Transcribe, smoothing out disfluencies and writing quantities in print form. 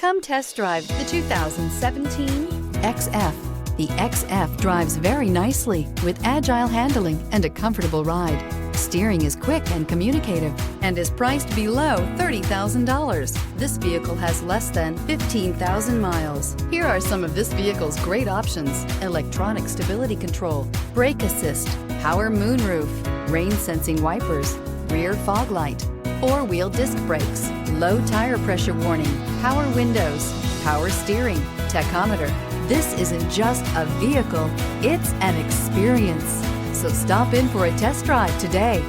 Come test drive the 2017 XF. The XF drives very nicely with agile handling and a comfortable ride. Steering is quick and communicative and is priced below $30,000. This vehicle has less than 15,000 miles. Here are some of this vehicle's great options: electronic stability control, brake assist, power moonroof, rain sensing wipers, rear fog light, four-wheel disc brakes, low tire pressure warning, power windows, power steering, tachometer. This isn't just a vehicle, it's an experience. So stop in for a test drive today.